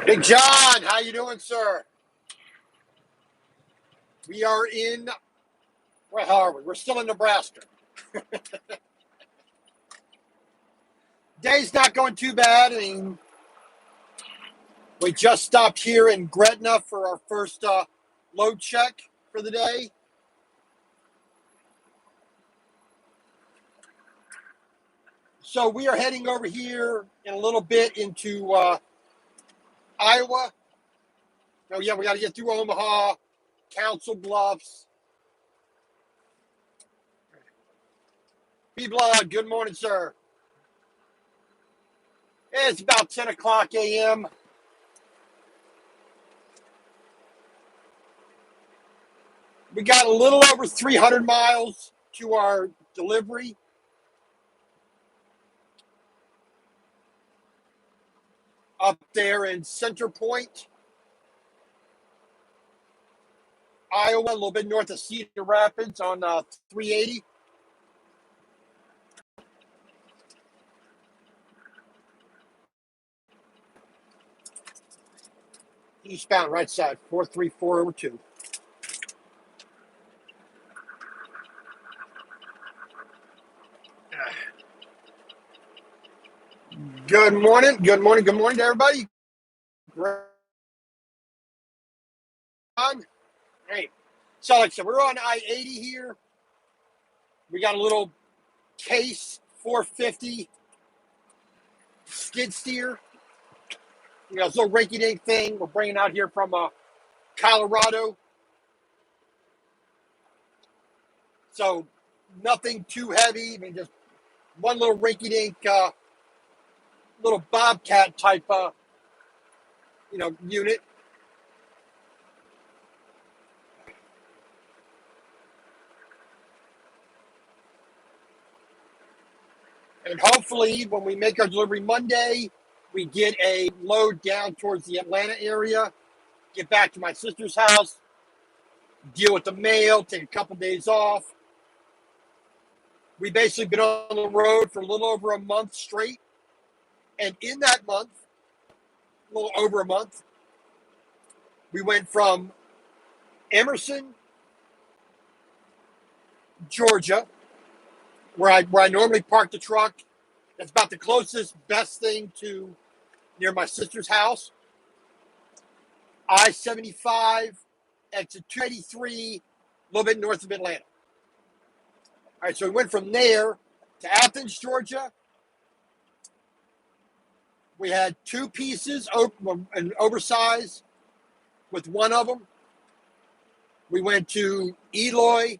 Big John, how you doing, sir? We are in, where are we? We're still in Nebraska. Day's not going too bad. I mean, we just stopped here in Gretna for our first load check for the day. So we are heading over here in a little bit into Iowa. Oh yeah, we got to get through Omaha, Council Bluffs. B-Blood, good morning, sir. It's about 10 o'clock a.m. We got a little over 300 miles to our delivery. Up there in Center Point, Iowa, a little bit north of Cedar Rapids on 380. Eastbound, right side, 43402. Good morning, good morning, good morning to everybody. Hey, so like I said, we're on I-80 here. We got a little Case 450 skid steer. You know, this little rinky-dink thing we're bringing out here from Colorado. So nothing too heavy. I mean, just one little rinky-dink little Bobcat type unit. And hopefully when we make our delivery Monday, we get a load down towards the Atlanta area, get back to my sister's house, deal with the mail, take a couple days off. We basically been on the road for a little over a month straight. And in that month, a little over a month, we went from Emerson, Georgia, where I normally park the truck. That's about the closest, best thing to near my sister's house. I-75, exit 283, a little bit north of Atlanta. All right, so we went from there to Athens, Georgia. We had two pieces, an oversized with one of them. We went to Eloy,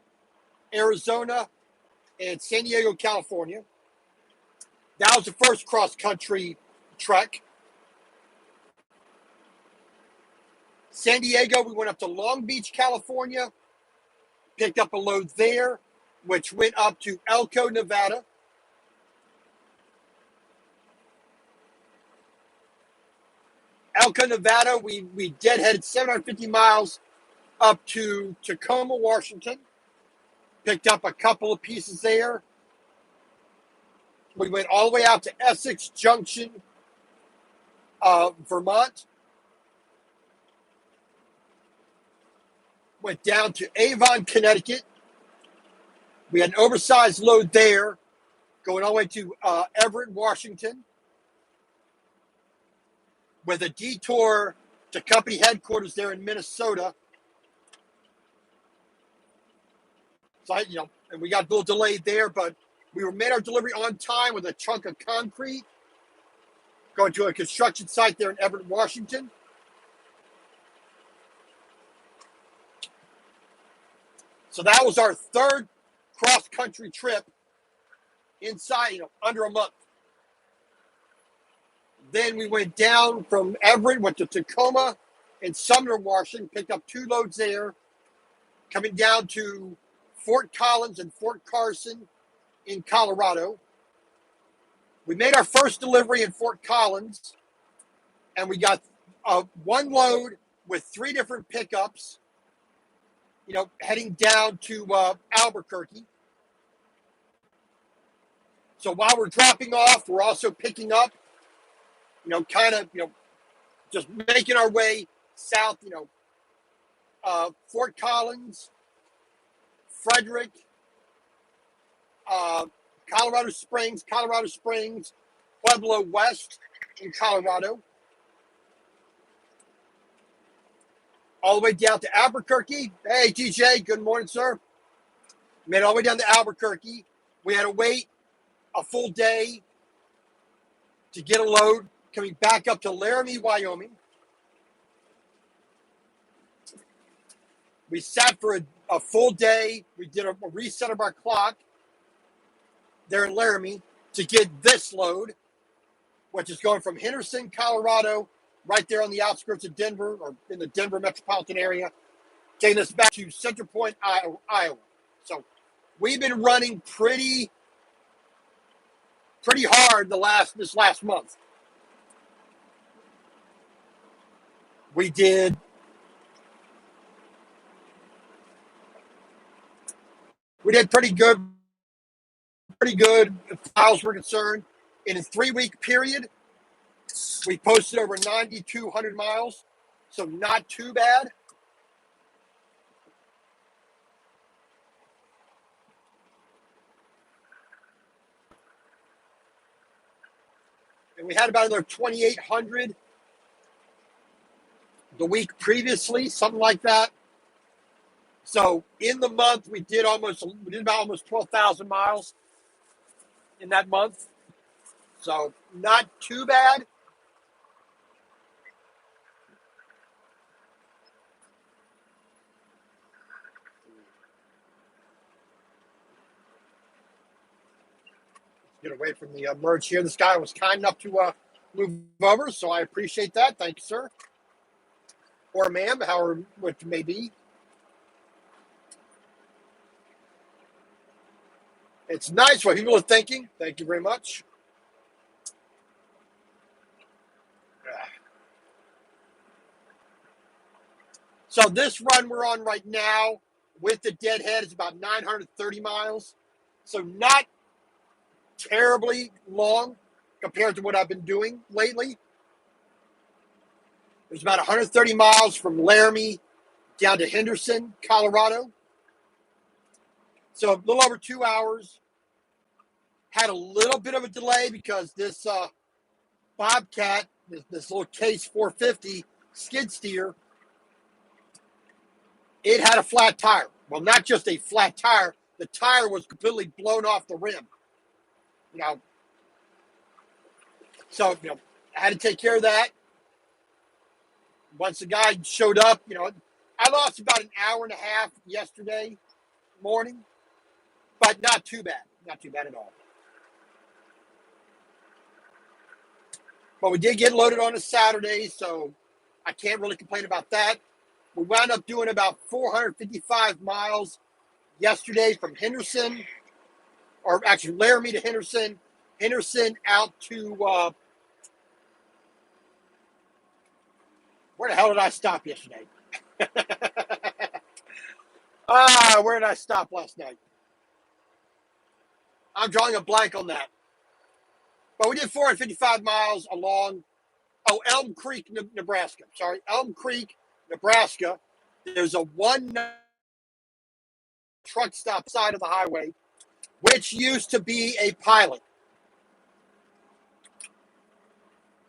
Arizona, and San Diego, California. That was the first cross-country trek. San Diego, we went up to Long Beach, California, picked up a load there, which went up to Elko, Nevada. Elko, Nevada, we deadheaded 750 miles up to Tacoma, Washington, picked up a couple of pieces there. We went all the way out to Essex Junction, Vermont. Went down to Avon, Connecticut. We had an oversized load there, going all the way to Everett, Washington, with a detour to company headquarters there in Minnesota. So, and we got a little delayed there, but we made our delivery on time with a chunk of concrete, going to a construction site there in Everett, Washington. So that was our third cross-country trip inside, under a month. Then we went down from Everett, went to Tacoma and Sumner, Washington, picked up two loads there, coming down to Fort Collins and Fort Carson in Colorado. We made our first delivery in Fort Collins, and we got one load with three different pickups, heading down to Albuquerque. So while we're dropping off, we're also picking up, just making our way south, Fort Collins, Frederick, uh, Colorado Springs, Pueblo West in Colorado, all the way down to Albuquerque. Hey, TJ, good morning, sir. Made it all the way down to Albuquerque. We had to wait a full day to get a load coming back up to Laramie, Wyoming. We sat for a full day. We did a reset of our clock there in Laramie to get this load, which is going from Henderson, Colorado, right there on the outskirts of Denver or in the Denver metropolitan area, taking us back to Central Point, Iowa. So we've been running pretty hard this last month. We did pretty good as far as we're concerned. In a 3-week period, we posted over 9,200 miles, so not too bad. And we had about another 2,800 the week previously, something like that. So in the month, we did about almost 12,000 miles in that month. So not too bad. Get away from the merge here. This guy was kind enough to move over, so I appreciate that. Thank you, sir. Or ma'am, however it may be. It's nice what people are thinking. Thank you very much. So this run we're on right now with the deadhead is about 930 miles. So not terribly long compared to what I've been doing lately. There's about 130 miles from Laramie down to Henderson, Colorado. So a little over 2 hours. Had a little bit of a delay because this Bobcat, this little Case 450 skid steer, it had a flat tire. Well, not just a flat tire. The tire was completely blown off the rim. So, I had to take care of that. Once the guy showed up, I lost about an hour and a half yesterday morning, but not too bad. Not too bad at all. But we did get loaded on a Saturday, so I can't really complain about that. We wound up doing about 455 miles yesterday from Henderson, or actually Laramie to Henderson out to, where the hell did I stop yesterday? Where did I stop last night? I'm drawing a blank on that. But we did 455 miles along, Elm Creek, Nebraska. Sorry, Elm Creek, Nebraska. There's a one truck stop side of the highway, which used to be a Pilot.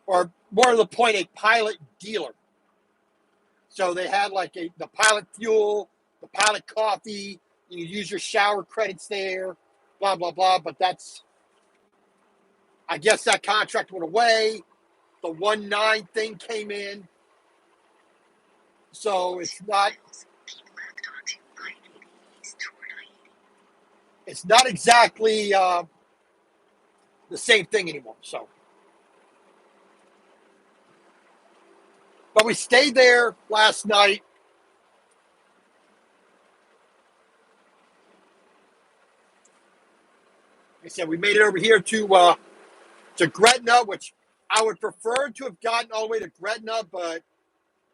Or more to the point, a Pilot dealer. So they had like the Pilot fuel, the Pilot coffee. You use your shower credits there, blah, blah, blah. But I guess that contract went away. The 1.9 thing came in. So it's not exactly the same thing anymore. So, but we stayed there last night. Like I said, we made it over here to Gretna, which I would prefer to have gotten all the way to Gretna, but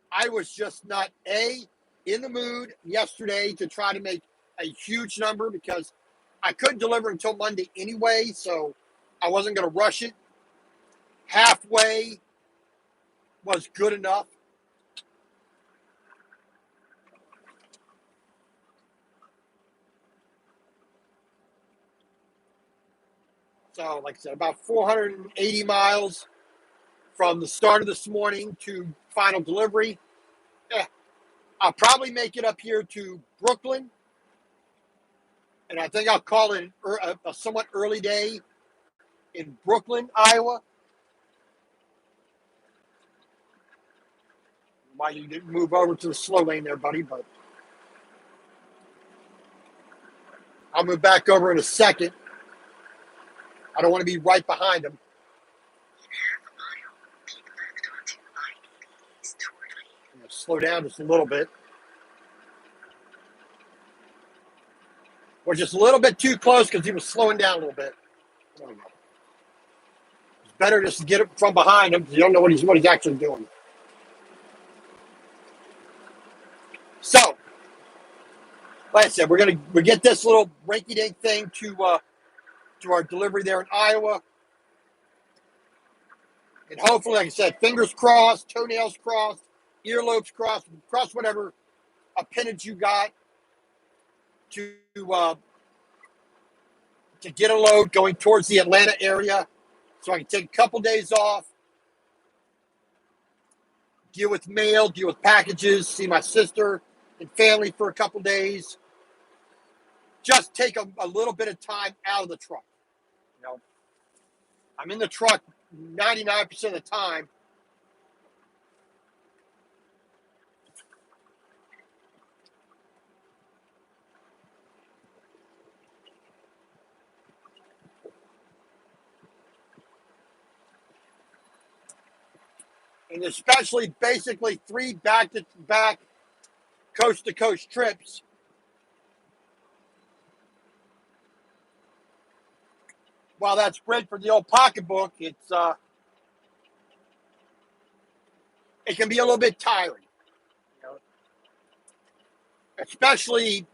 I was just not in the mood yesterday to try to make a huge number because I couldn't deliver until Monday anyway, so I wasn't going to rush it. Halfway was good enough. So, like I said, about 480 miles from the start of this morning to final delivery. Yeah, I'll probably make it up here to Brooklyn, and I think I'll call it a somewhat early day in Brooklyn, Iowa. Why you didn't move over to the slow lane there, buddy, but I'll move back over in a second. I don't want to be right behind him. I'm going to slow down just a little bit. We're just a little bit too close because he was slowing down a little bit. There we go. It's better just to get it from behind him because you don't know what he's actually doing. So, like I said, we get this little rinky-dink thing to our delivery there in Iowa, and hopefully, like I said, fingers crossed, toenails crossed, earlobes crossed, cross whatever appendage you got to uh, to get a load going towards the Atlanta area, so I can take a couple days off, deal with mail, deal with packages, see my sister and family for a couple days. Just take a little bit of time out of the truck. You know, I'm in the truck 99% of the time. And especially basically 3 back-to-back coast-to-coast trips. While that's great for the old pocketbook, it can be a little bit tiring. You know, especially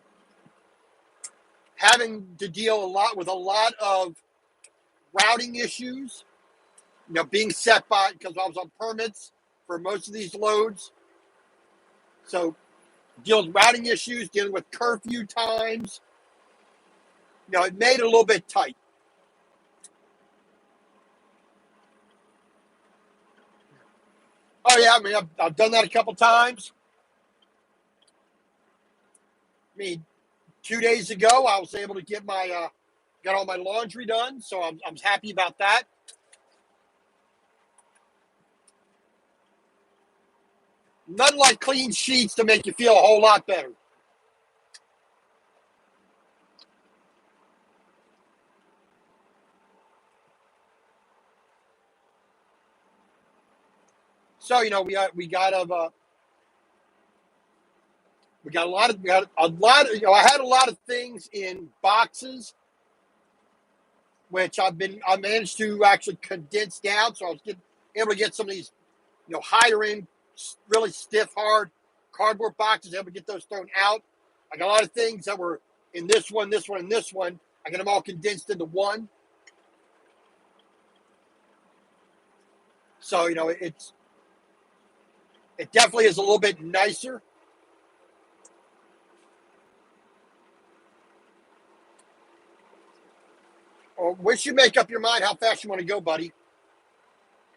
having to deal with a lot of routing issues. You know, being set by because I was on permits for most of these loads, so dealing with routing issues, dealing with curfew times. You know, it made it a little bit tight. Oh yeah, I mean I've done that a couple times. I mean, 2 days ago I was able to get my got all my laundry done, so I'm happy about that. Nothing like clean sheets to make you feel a whole lot better. So you know we got a lot of I had a lot of things in boxes which I managed to actually condense down, so I was able to get some of these higher end, really stiff, hard cardboard boxes. Able to get those thrown out. I got a lot of things that were in this one, and this one. I got them all condensed into one. So it definitely is a little bit nicer. Or once you make up your mind how fast you want to go, buddy,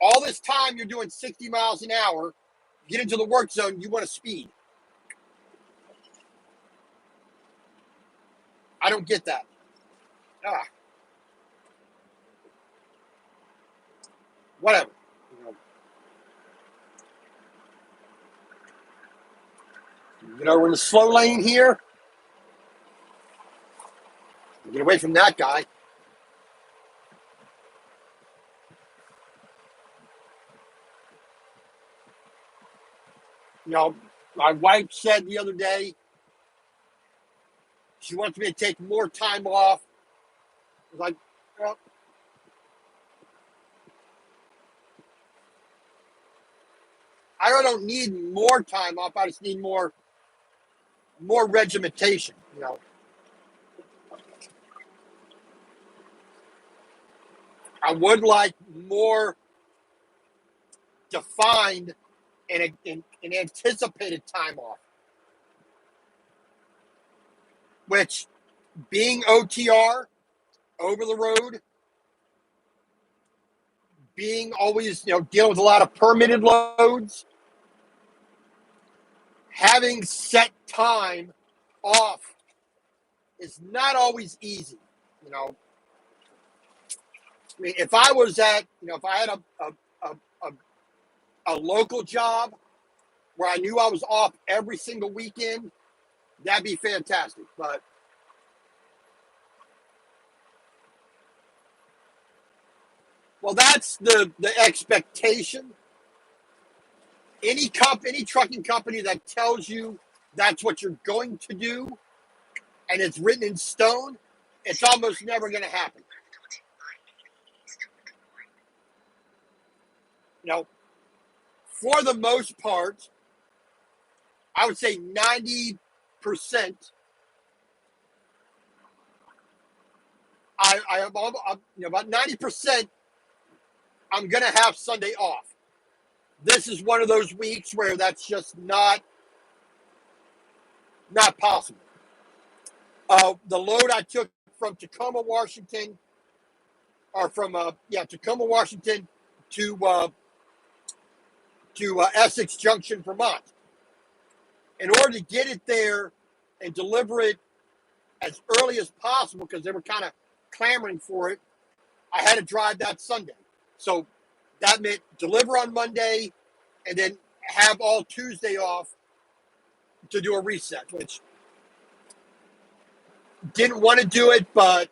all this time you're doing 60 miles an hour, get into the work zone, you want to speed. I don't get that. Ah, whatever. We're in the slow lane here. Get away from that guy. My wife said the other day she wants me to take more time off. I was like, well, I don't need more time off. I just need more regimentation. I would like more defined an anticipated time off, which being OTR, over the road, being always, dealing with a lot of permitted loads, having set time off is not always easy. I mean, if I was if I had a local job where I knew I was off every single weekend, that'd be fantastic. But well, that's the expectation. Any trucking company that tells you that's what you're going to do and it's written in stone, it's almost never going to happen. For the most part, I would say 90%. I about 90%. I'm going to have Sunday off. This is one of those weeks where that's just not possible. The load I took from Tacoma, Washington, or from Tacoma, Washington to Essex Junction, Vermont. In order to get it there and deliver it as early as possible, because they were kind of clamoring for it, I had to drive that Sunday. So that meant deliver on Monday and then have all Tuesday off to do a reset, which didn't want to do it, but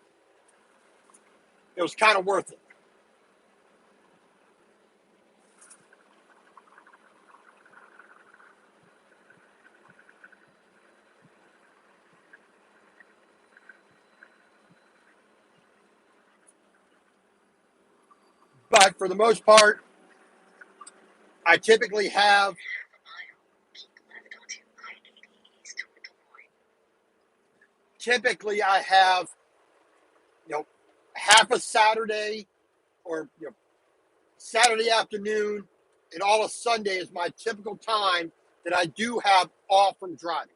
it was kind of worth it. But for the most part, I typically have half a Saturday or Saturday afternoon and all of Sunday is my typical time that I do have off from driving.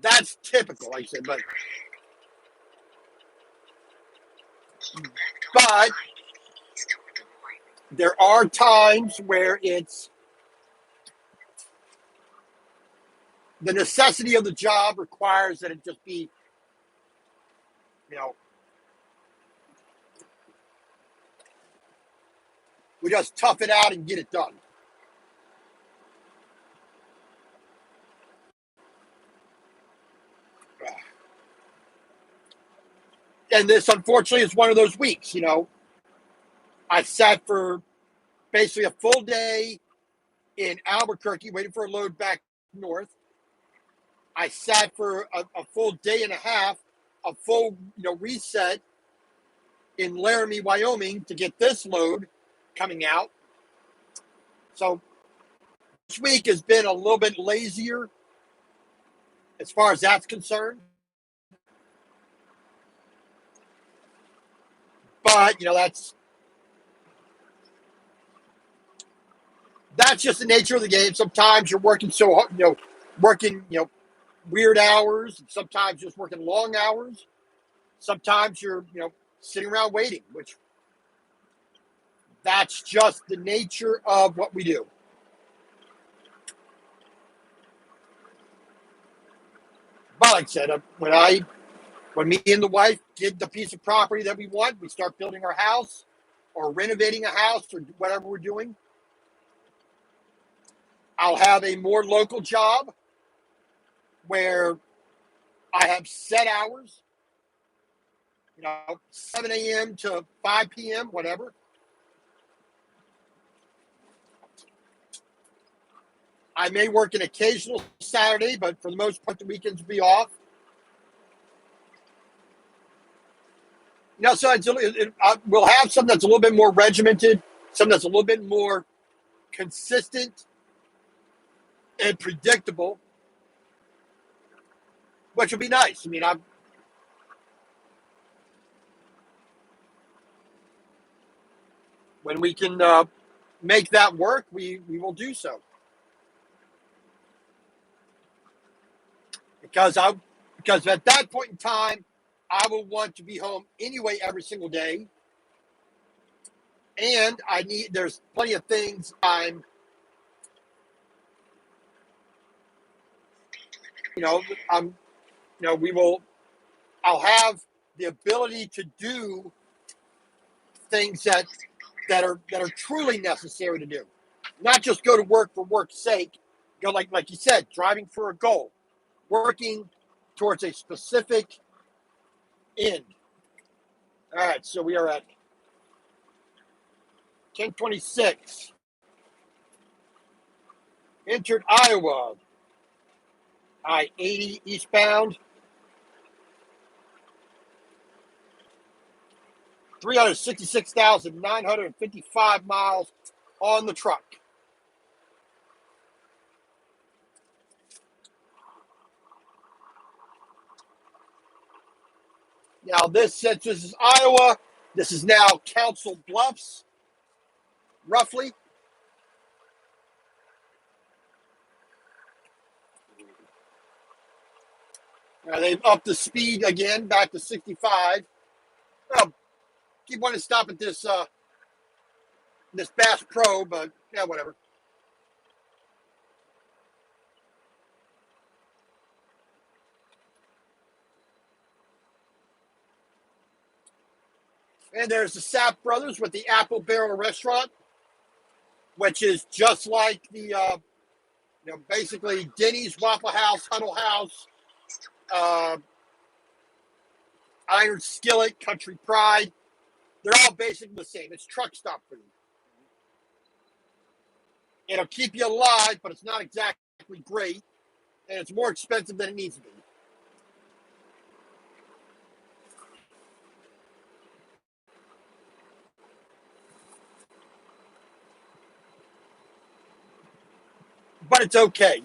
That's typical, like I said, but there are times where it's the necessity of the job requires that it just be, we just tough it out and get it done. And this, unfortunately, is one of those weeks. I sat for basically a full day in Albuquerque waiting for a load back north. I sat for a full day and a half, a full reset in Laramie, Wyoming to get this load coming out. So this week has been a little bit lazier as far as that's concerned. But that's just the nature of the game. Sometimes you're working so hard, working weird hours. Sometimes just working long hours. Sometimes you're sitting around waiting, which that's just the nature of what we do. But like I said, when me and the wife get the piece of property that we want, we start building our house or renovating a house or whatever we're doing, I'll have a more local job where I have set hours, 7 a.m. to 5 p.m., whatever. I may work an occasional Saturday, but for the most part, the weekends will be off. So we'll have something that's a little bit more regimented, something that's a little bit more consistent and predictable, which would be nice. I mean, when we can make that work, we will do so. Because at that point in time, I will want to be home anyway every single day, and there's plenty of things I'm I'll have the ability to do things that are truly necessary to do, not just go to work for work's sake. Go like you said, driving for a goal, working towards a specific end. All right, so we are at 10:26. Entered Iowa. I-80 eastbound. 366,955 miles on the truck. Now since this is Iowa, this is now Council Bluffs, roughly. Now they've upped the speed again, back to 65. Keep wanting to stop at this Bass Pro, but yeah, whatever. And there's the Sapp Brothers with the Apple Barrel Restaurant, which is just like the, basically Denny's, Waffle House, Huddle House, Iron Skillet, Country Pride. They're all basically the same. It's truck stop food. It'll keep you alive, but it's not exactly great, and it's more expensive than it needs to be. But it's okay.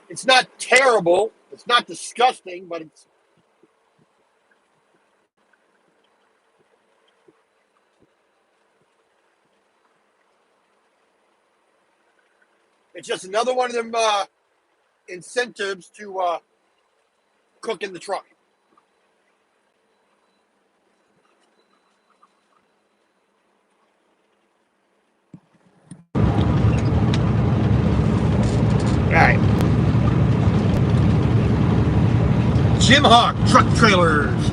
It's not terrible. It's not disgusting, but it's just another one of them incentives to cook in the truck. All right. Jim Hawk Truck Trailers.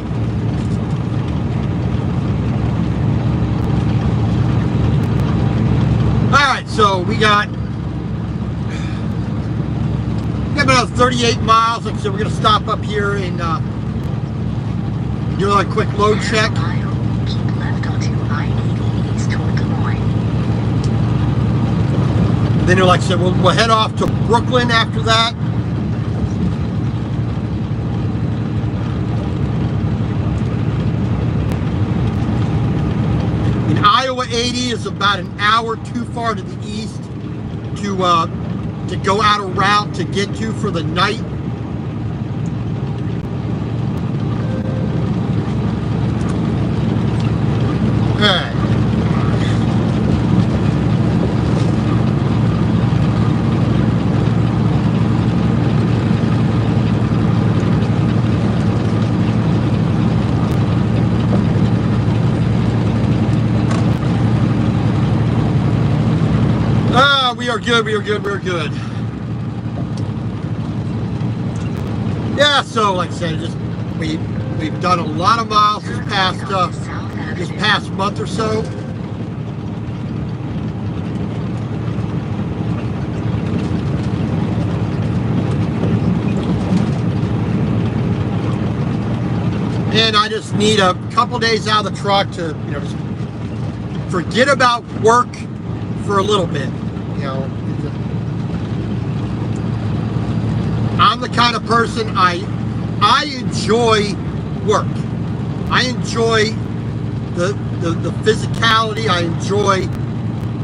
All right, so we got about 38 miles. Like I said, we're going to stop up here and do a quick load check. Keep left onto I-80 east toward Des Moines. Then, like I said, we'll head off to Brooklyn after that. And Iowa 80 is about an hour too far to the east to go out a route to get to for the night. Alright. We are good. Yeah, so like I said, we've done a lot of miles this past month or so. And I just need a couple days out of the truck to, just forget about work for a little bit. I'm the kind of person, I enjoy work. I enjoy the physicality. I enjoy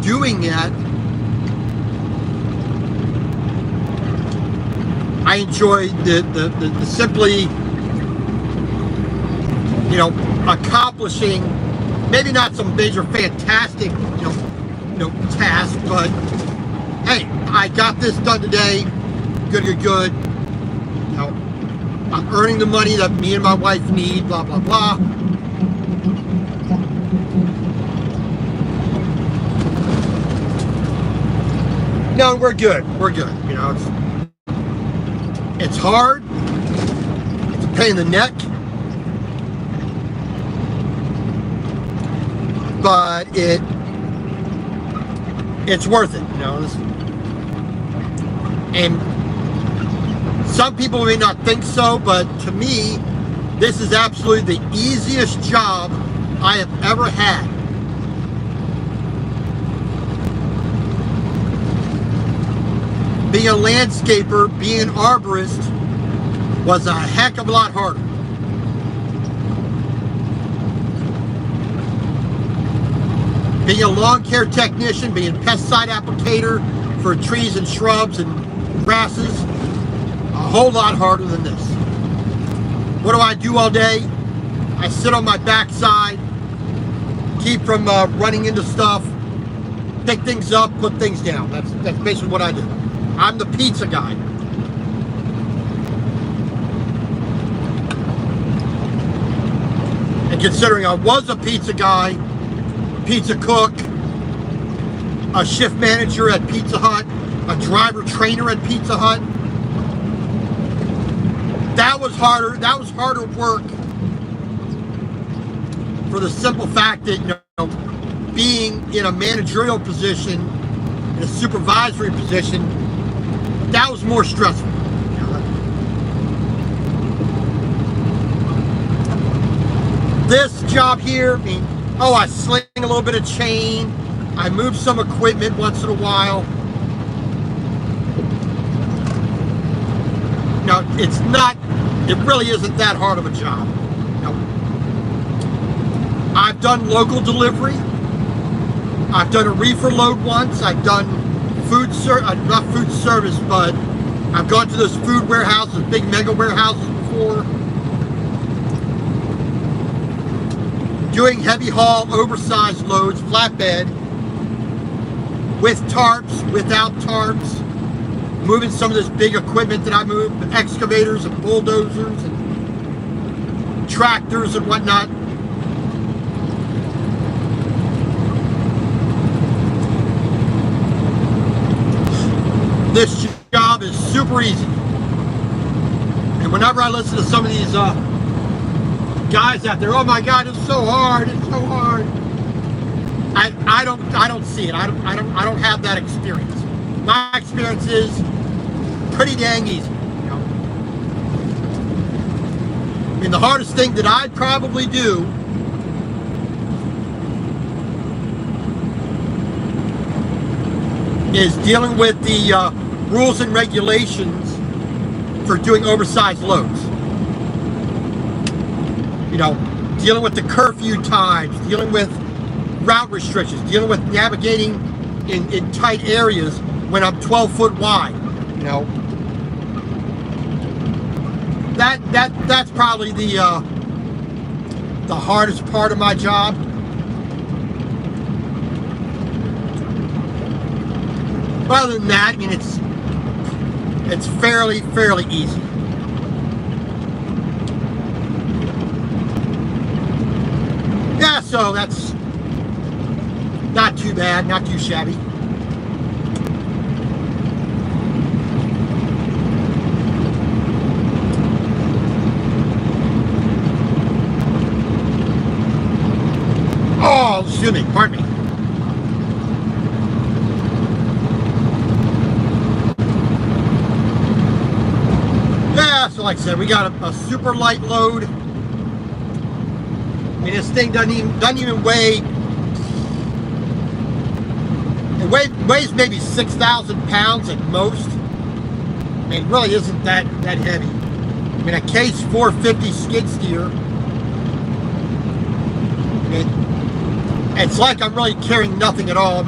doing it. I enjoy the simply, accomplishing maybe not some major fantastic task, but hey, I got this done today. Good. I'm earning the money that me and my wife need. Blah blah blah. No, we're good. It's hard. It's a pain in the neck. But it's worth it, and some people may not think so, but to me, this is absolutely the easiest job I have ever had. Being a landscaper, being an arborist was a heck of a lot harder. Being a lawn care technician, being a pesticide applicator for trees and shrubs and grasses, a whole lot harder than this. What do I do all day? I sit on my backside, keep from running into stuff, pick things up, put things down. That's basically what I do. I'm the pizza guy. And considering I was a pizza guy, pizza cook, a shift manager at Pizza Hut, a driver trainer at Pizza Hut, that was harder work for the simple fact that being in a managerial position, in a supervisory position, that was more stressful. This job here, I sling a little bit of chain, I move some equipment once in a while. Now, it really isn't that hard of a job. I've done local delivery. I've done a reefer load once. I've done not food service, but I've gone to those food warehouses, big mega warehouses before. Doing heavy haul, oversized loads, flatbed, with tarps, without tarps, moving some of this big equipment that I move, excavators and bulldozers and tractors and whatnot. This job is super easy. And whenever I listen to some of these guys out there, oh my God, it's so hard, I don't see it. I don't have that experience. My experience is pretty dang easy. The hardest thing that I'd probably do is dealing with the rules and regulations for doing oversized loads. Dealing with the curfew times, dealing with route restrictions, dealing with navigating in tight areas when I'm 12 foot wide. That's probably the hardest part of my job. Other than that, it's fairly easy. Yeah, so that's not too bad, not too shabby. Oh, excuse me, pardon me. Yeah, so like I said, we got a super light load. This thing doesn't even weigh. It weighs maybe 6,000 pounds at most. It really isn't that heavy. A Case 450 skid steer. It's like I'm really carrying nothing at all.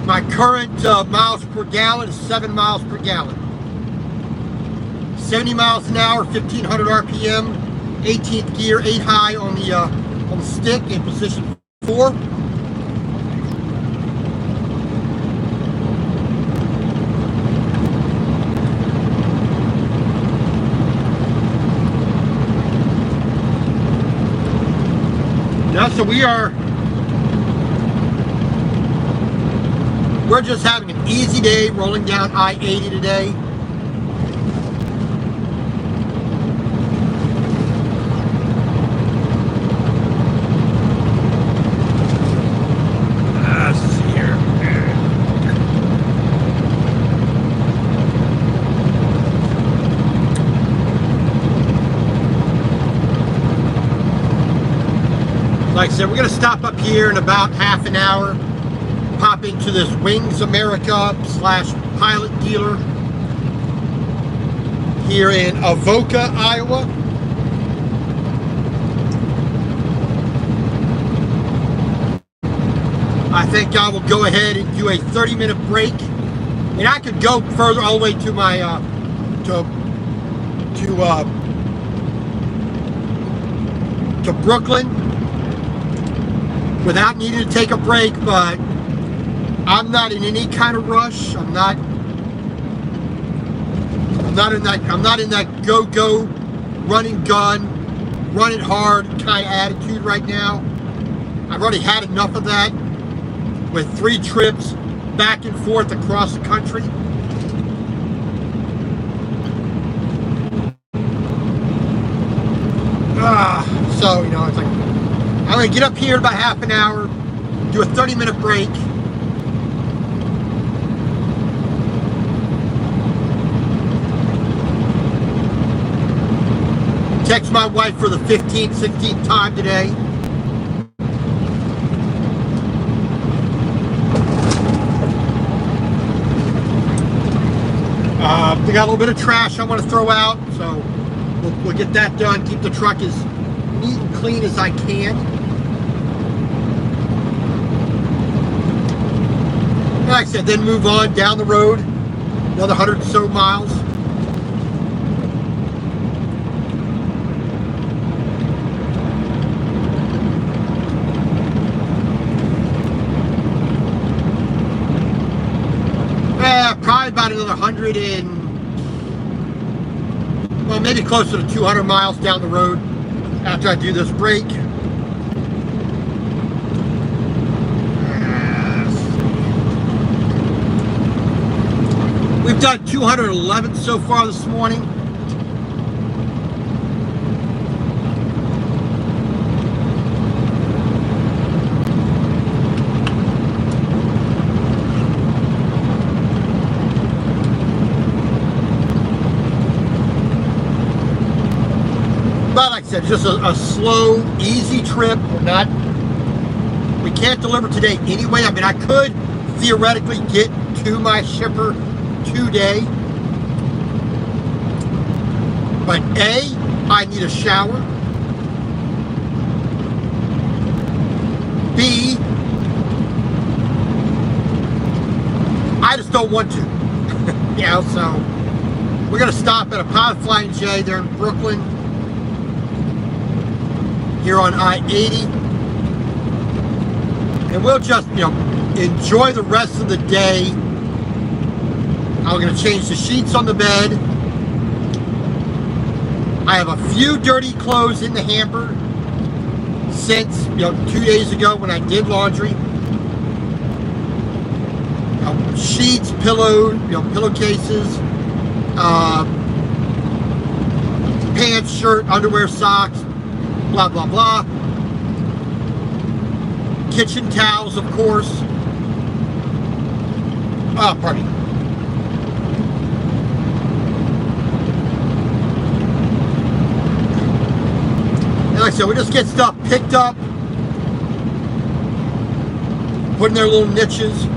My current miles per gallon is 7 miles per gallon. 70 miles an hour, 1,500 RPM. 18th gear, 8 high on the stick in position 4. Now, so we're just having an easy day rolling down I-80 today. Let's see here. Like I said, we're going to stop up here in about half an hour, pop into this Wings America / Pilot dealer here in Avoca, Iowa. I think I will go ahead and do a 30-minute break. And I could go further all the way to my to Brooklyn without needing to take a break, but I'm not in any kind of rush. I'm not in that go run and gun, run it hard kind of attitude right now. I've already had enough of that with 3 trips back and forth across the country. So, you know, it's like I'm going to get up here in about half an hour, do a 30-minute break. Text my wife for the 15th, 16th time today. They got a little bit of trash I want to throw out, so we'll get that done. Keep the truck as neat and clean as I can. Like I said, then move on down the road, another 100 or so miles. Probably about another 100 and, well, maybe closer to 200 miles down the road after I do this break. We've done 211 so far this morning. But like I said, just a slow, easy trip. We can't deliver today anyway. I mean, I could theoretically get to my shipper today. But A, I need a shower. B, I just don't want to. You know, so we're going to stop at a Pilot Flying J there in Brooklyn, here on I-80, and we'll just, you know, enjoy the rest of the day. I'm going to change the sheets on the bed. I have a few dirty clothes in the hamper since, you know, 2 days ago when I did laundry. Sheets, pillows, you know, pillowcases, pants, shirt, underwear, socks, blah, blah, blah. Kitchen towels, of course. Pardon me. And like I said, we just get stuff picked up, put in their little niches.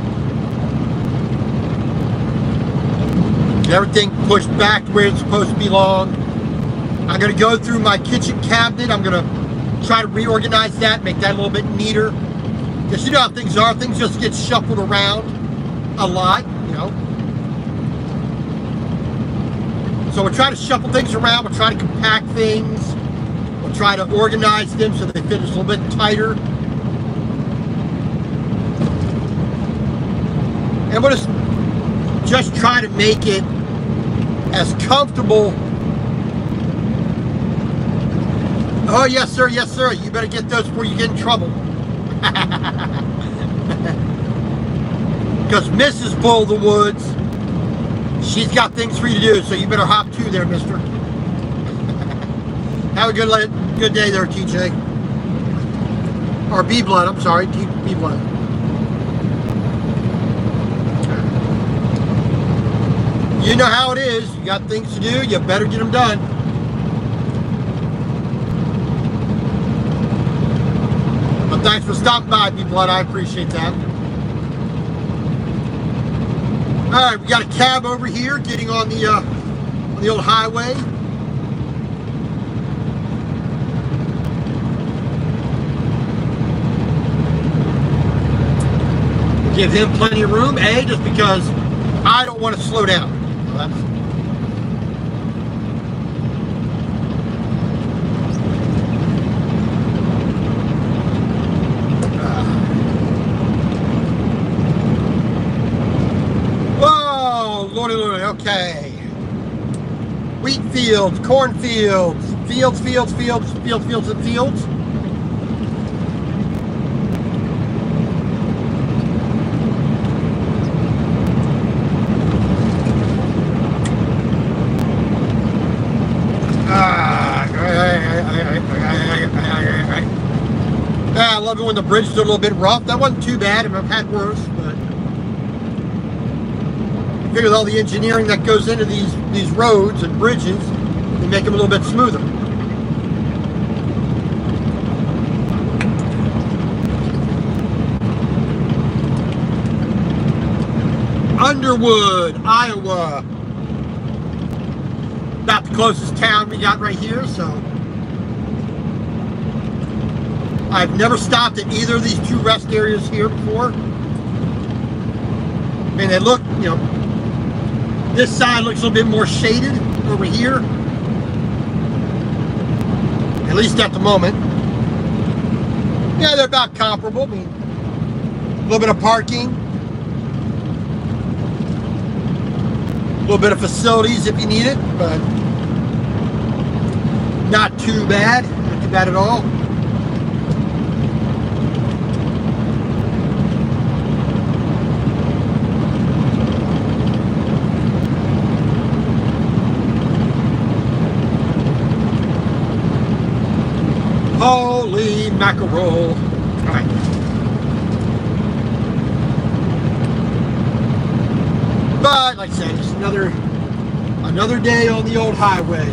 Get everything pushed back to where it's supposed to belong. I'm going to go through my kitchen cabinet. I'm going to try to reorganize that, make that a little bit neater. Because you know how things are. Things just get shuffled around a lot, you know. So we're trying to shuffle things around. We're trying to compact things. We'll try to organize them so they fit just a little bit tighter. And we'll just try to make it as comfortable. Oh, yes, sir. Yes, sir. You better get those before you get in trouble. Because Mrs. Bull of the Woods, she's got things for you to do, so you better hop to there, mister. Have a good day there, TJ. Or B-Blood, I'm sorry, B-Blood. You know how it is. You got things to do, you better get them done. But thanks for stopping by, B-Blood. I appreciate that. Alright, we got a cab over here getting on the old highway. Give him plenty of room, A, just because I don't want to slow down. So that's... Whoa, lordy, lordy, okay. Wheat fields, corn fields, fields, and fields. I love it when the bridges are a little bit rough. That wasn't too bad. I've had worse, but I figure with all the engineering that goes into these roads and bridges, they make them a little bit smoother. Underwood, Iowa. About the closest town we got right here, so I've never stopped at either of these two rest areas here before. I mean, they look, you know, this side looks a little bit more shaded over here, at least at the moment. Yeah, they're about comparable. I mean, a little bit of parking, a little bit of facilities if you need it, but not too bad at all. Holy mackerel. All right. But like I said, it's another day on the old highway.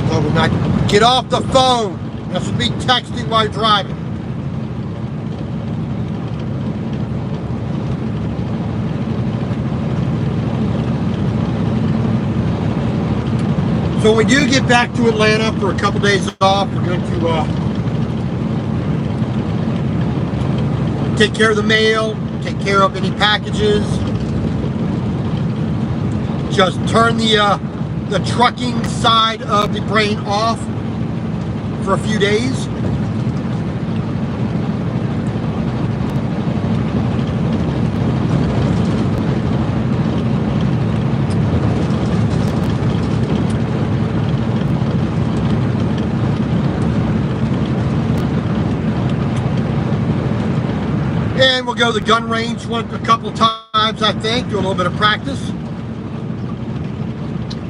So we're not get off the phone. That's what be texting while you're driving. So when we do get back to Atlanta for a couple days off, we're going to take care of the mail, take care of any packages, just turn the trucking side of the brain off for a few days. And we'll go to the gun range a couple of times, I think, do a little bit of practice.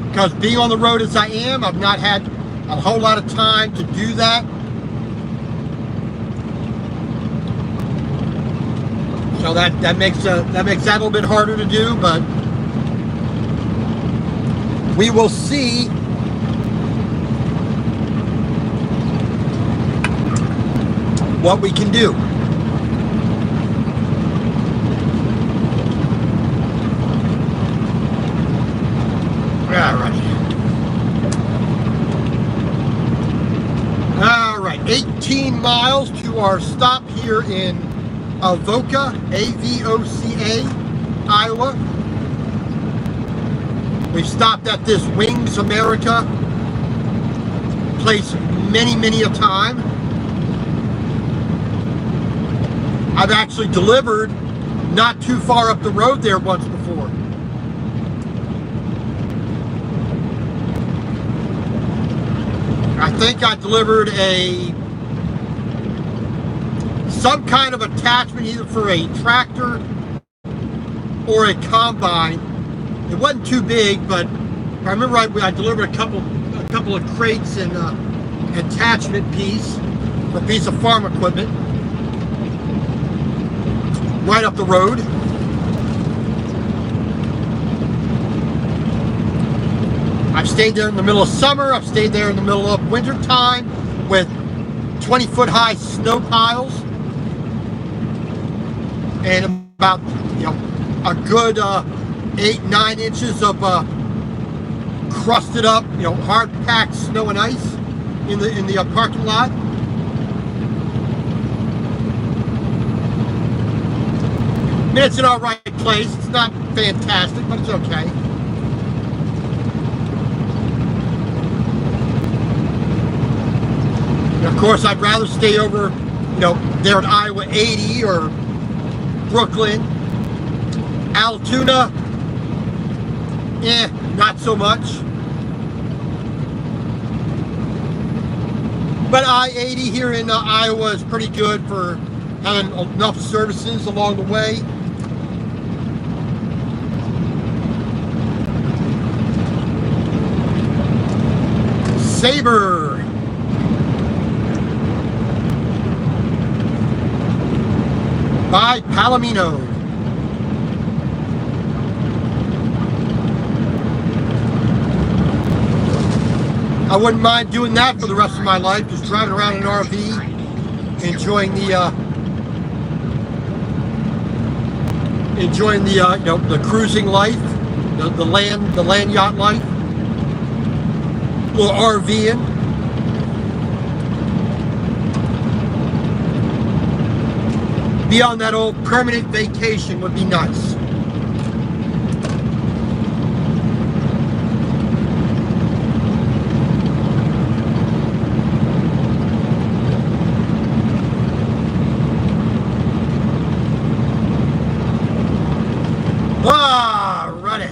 Because being on the road as I am, I've not had a whole lot of time to do that. So that makes that a little bit harder to do, but we will see. What we can do. 18 miles to our stop here in Avoca, A-V-O-C-A, Iowa. We've stopped at this Wings America place many a time. I've actually delivered not too far up the road there once before. I think I delivered some kind of attachment either for a tractor or a combine. It wasn't too big, but I remember I delivered a couple of crates and attachment piece for a piece of farm equipment right up the road. I've stayed there in the middle of summer. I've stayed there in the middle of winter time with 20-foot high snow piles and about a good 8-9 inches of crusted up, hard packed snow and ice in the parking lot. I mean, it's in our right place. It's not fantastic, but it's okay. And of course, I'd rather stay over, there at Iowa 80 or Brooklyn. Altoona, not so much. But I-80 here in Iowa is pretty good for having enough services along the way. Sabre. By Palomino. I wouldn't mind doing that for the rest of my life, just driving around in an RV, enjoying the cruising life, the land yacht life, a little RVing. Be on that old permanent vacation would be nice. Alrighty.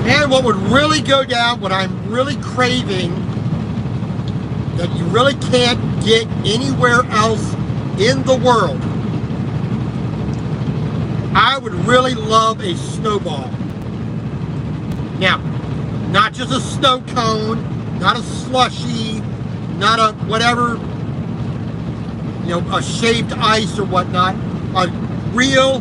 And what would really go down, what I'm really craving, that you really can't get anywhere else in the world. I would really love a snowball. Now, not just a snow cone, not a slushy, not a whatever, a shaved ice or whatnot. A real,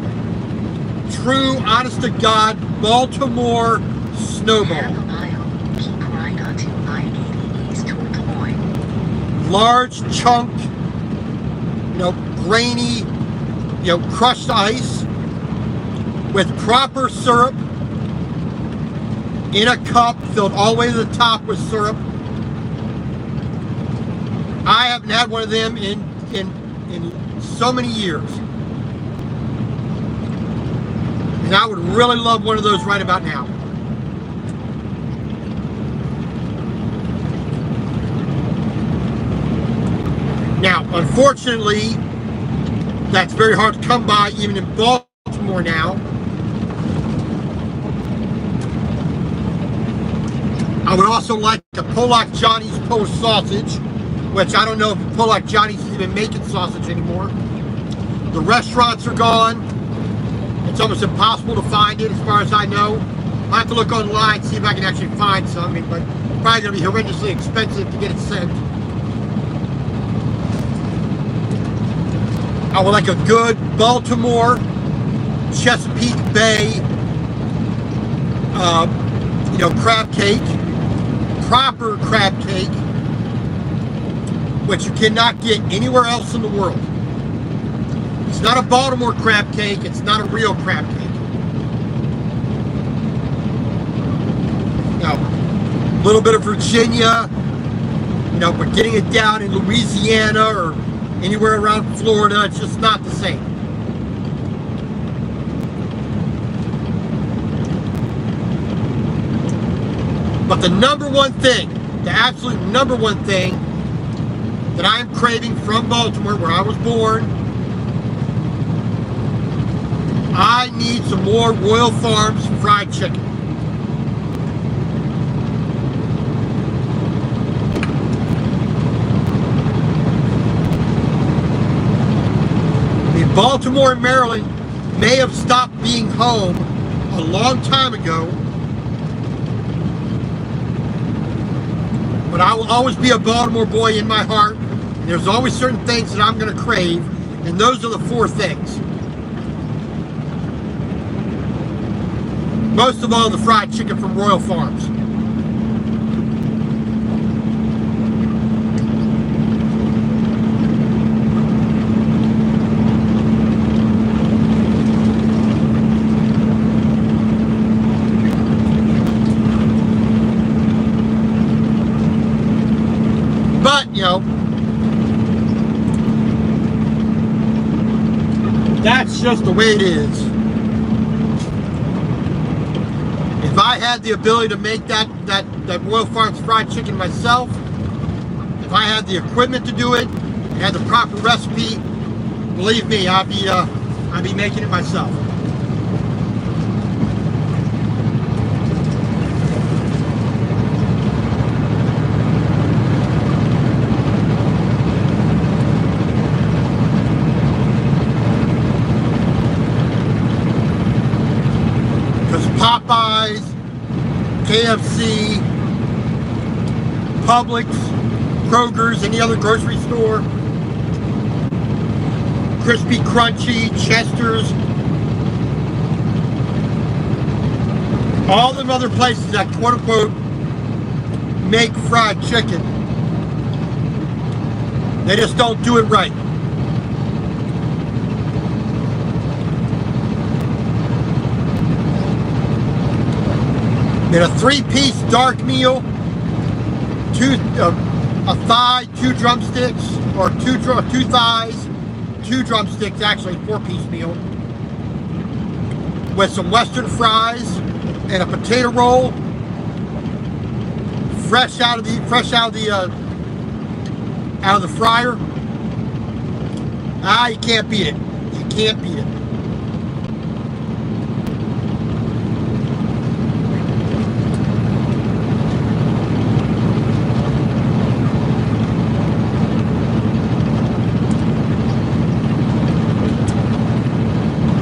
true, honest to God, Baltimore snowball. Large chunk, grainy, crushed ice with proper syrup in a cup filled all the way to the top with syrup. I haven't had one of them in so many years. And I would really love one of those right about now. Now, unfortunately, that's very hard to come by even in Baltimore now. I would also like a Polak Johnny's Polish sausage, which I don't know if Polak Johnny's is even making sausage anymore. The restaurants are gone. It's almost impossible to find it as far as I know. I have to look online, see if I can actually find something, but probably going to be horrendously expensive to get it sent. I would like a good Baltimore, Chesapeake Bay, crab cake, proper crab cake, which you cannot get anywhere else in the world. It's not a Baltimore crab cake. It's not a real crab cake. little bit of Virginia, you know, but getting it down in Louisiana or anywhere around Florida, it's just not the same. But the number one thing, the absolute number one thing that I'm craving from Baltimore, where I was born, I need some more Royal Farms fried chicken. I mean, Baltimore and Maryland may have stopped being home a long time ago, but I will always be a Baltimore boy in my heart. And there's always certain things that I'm going to crave, and those are the four things. Most of all, the fried chicken from Royal Farms. But, you know, that's just the way it is. If I had the ability to make that Royal Farms fried chicken myself, if I had the equipment to do it, and had the proper recipe, believe me, I'd be making it myself. Popeyes, KFC, Publix, Kroger's, any other grocery store, Crispy Crunchy, Chester's, all them other places that quote-unquote make fried chicken, they just don't do it right. In a 3-piece dark meal, a thigh, 2 drumsticks, or two thighs, 2 drumsticks, actually 4-piece meal, with some Western fries and a potato roll, fresh out of the fryer. You can't beat it. You can't beat it.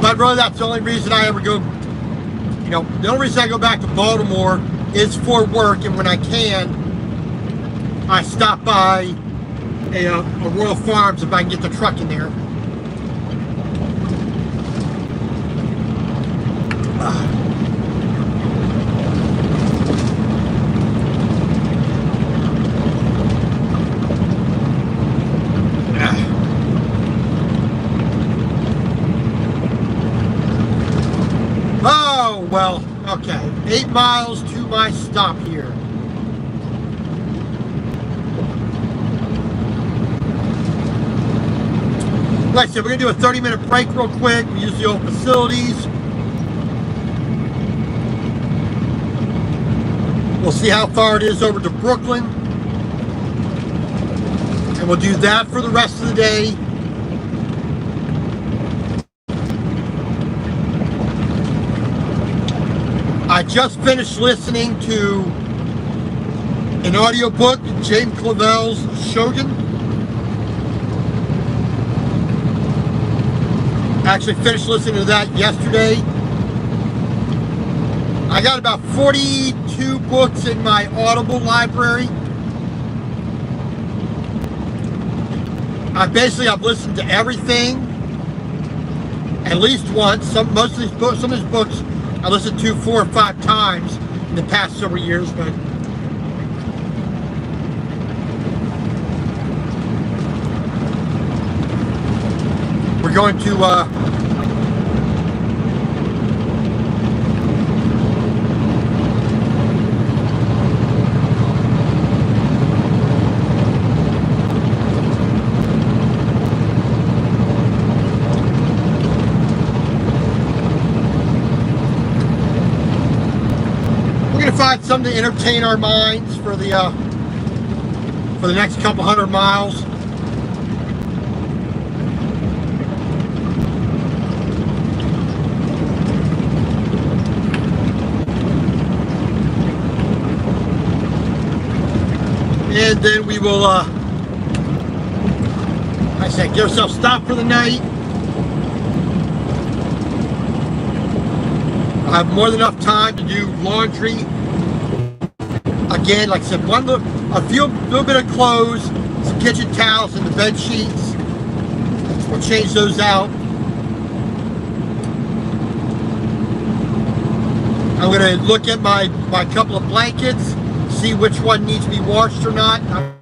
But really, that's the only reason I ever go, you know, the only reason I go back to Baltimore is for work, and when I can, I stop by a Royal Farms if I can get the truck in there. Oh, well, okay. 8 miles to my stop here. Like I said, we're going to do a 30-minute break real quick. We use the old facilities. We'll see how far it is over to Brooklyn. And we'll do that for the rest of the day. I just finished listening to an audiobook, James Clavell's Shogun. I actually finished listening to that yesterday. I got about 42 books in my Audible library. I've listened to everything at least once. Some of these books I listened to 4 or 5 times in the past several years, but we're going to something to entertain our minds for the next couple hundred miles. And then we will, I said, get ourselves stopped for the night. I'll have more than enough time to do laundry. Again, like I said, a little bit of clothes, some kitchen towels, and the bed sheets. We'll change those out. I'm gonna look at my couple of blankets, see which one needs to be washed or not. I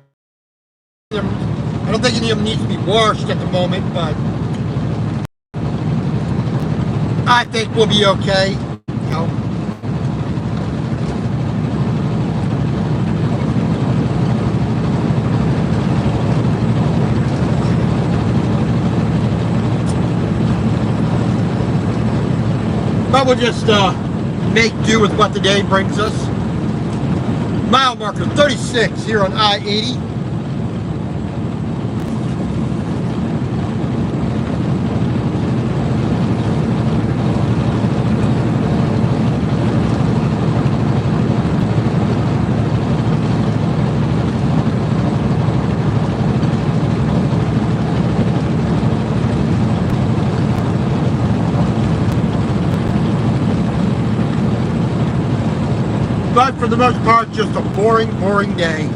don't think any of them need to be washed at the moment, but I think we'll be okay. You know. But we'll just make do with what the day brings us. Mile marker 36 here on I-80. But for the most part, just a boring, boring day.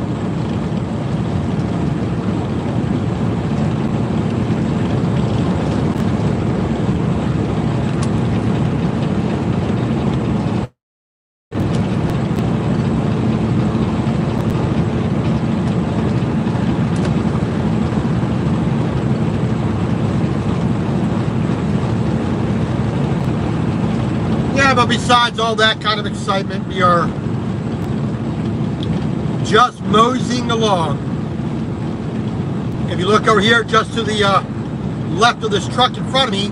Yeah, but besides all that kind of excitement, we are just moseying along. If you look over here just to the left of this truck in front of me,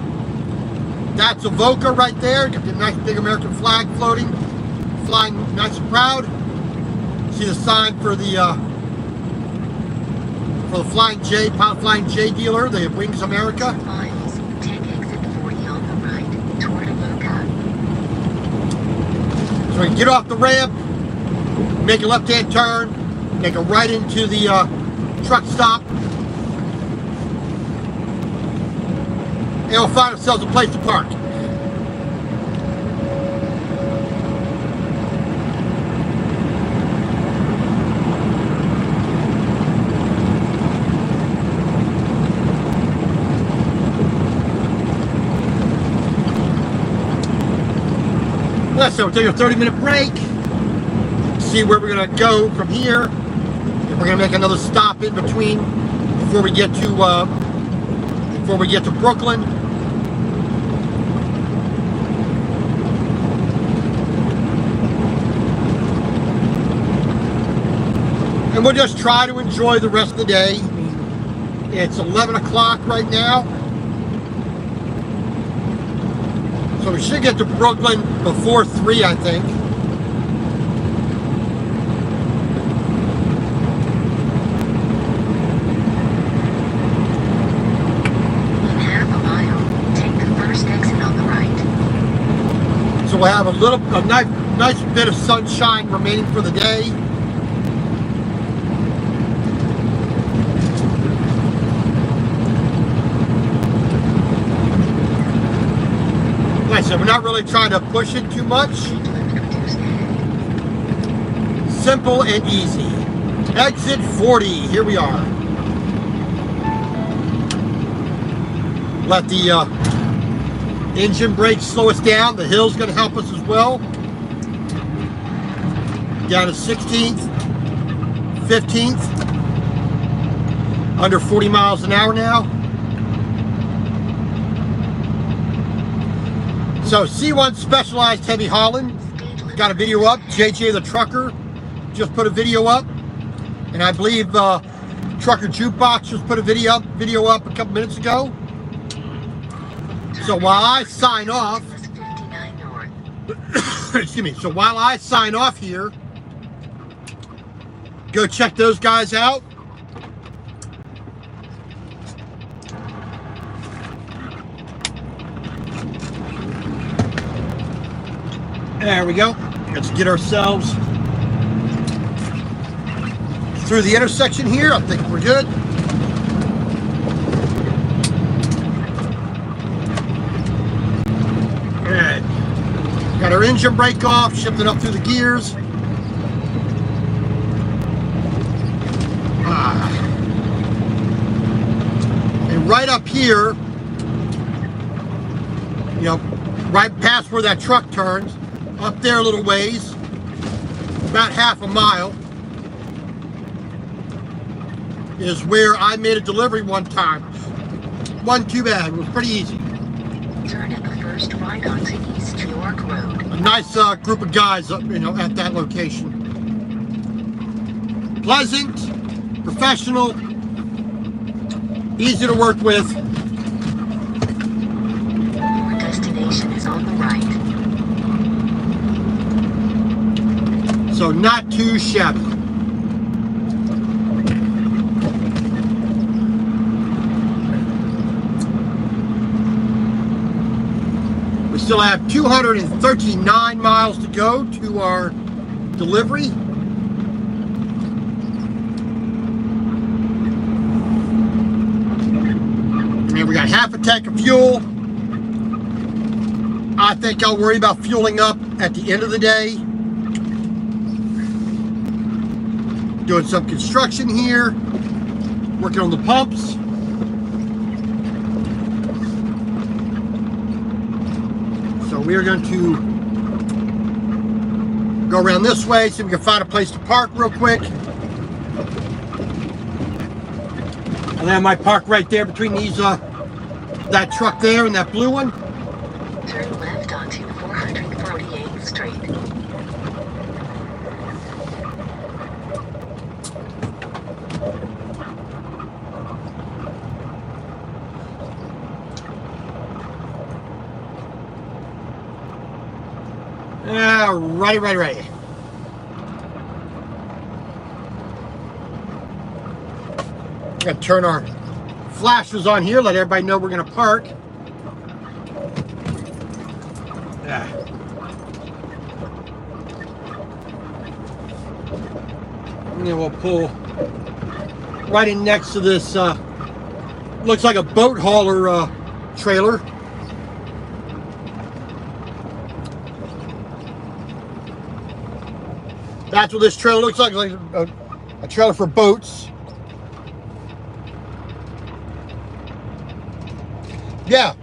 that's Avoca right there. Got the nice big American flag floating, flying nice and proud. See the sign for the Flying J, Pound Flying J dealer, the Wings America. Miles, take exit 40 on the right toward Avoca. So we can get off the ramp, make a left-hand turn, make a right into the truck stop, and we'll find ourselves a place to park. So we'll take a 30-minute break, see where we're going to go from here. And we're going to make another stop in between before we get to Brooklyn. And we'll just try to enjoy the rest of the day. It's 11 o'clock right now. So we should get to Brooklyn before 3, I think. In half a mile, take the first exit on the right. So we'll have a nice bit of sunshine remaining for the day. Like I said, we're not really trying to push it too much. Simple and easy. Exit 40, here we are. Let the engine brakes slow us down. The hill's going to help us as well. Down to 16th, 15th. Under 40 miles an hour now. So C1 Specialized Heavy Hauling, got a video up. JJ the Trucker just put a video up. And I believe Trucker Jukebox just put a video up a couple minutes ago. So while I sign off, excuse me, so while I sign off here, Go check those guys out. There we go. Let's get ourselves through the intersection here. I think we're good. Alright. Got our engine brake off, shifting up through the gears. And right up here, you know, right past where that truck turns, up there a little ways, about half a mile, is where I made a delivery one time. Wasn't too bad. It was pretty easy. Turn at the first right onto East York Road. A nice group of guys, you know, at that location. Pleasant, professional, easy to work with. Your destination is on the right. So not too shabby. We still have 239 miles to go to our delivery. And we got half a tank of fuel. I think I'll worry about fueling up at the end of the day. Doing some construction here, working on the pumps. So we are going to go around this way, see if we can find a place to park real quick. And then I might park right there between these, that truck there and that blue one. Turn left onto 448th Street. Right. Gotta turn our flashes on here, let everybody know we're gonna park. Yeah. And then we'll pull right in next to this, looks like a boat hauler trailer. That's what this trailer looks like a trailer for boats. Yeah,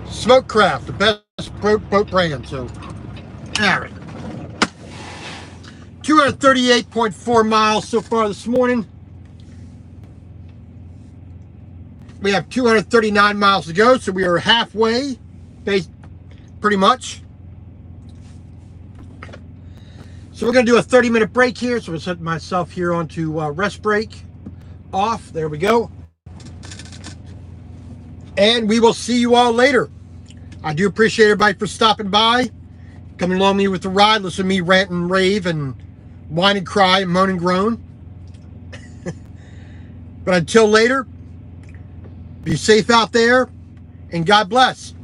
Smokecraft, the best boat brand. So, all right. 238.4 miles so far this morning. We have 239 miles to go, so we are halfway, pretty much. So we're going to do a 30-minute break here. So I'm going to set myself here onto rest break off. There we go. And we will see you all later. I do appreciate everybody for stopping by, coming along with me with the ride, listen to me rant and rave and whine and cry and moan and groan. But until later, be safe out there and God bless.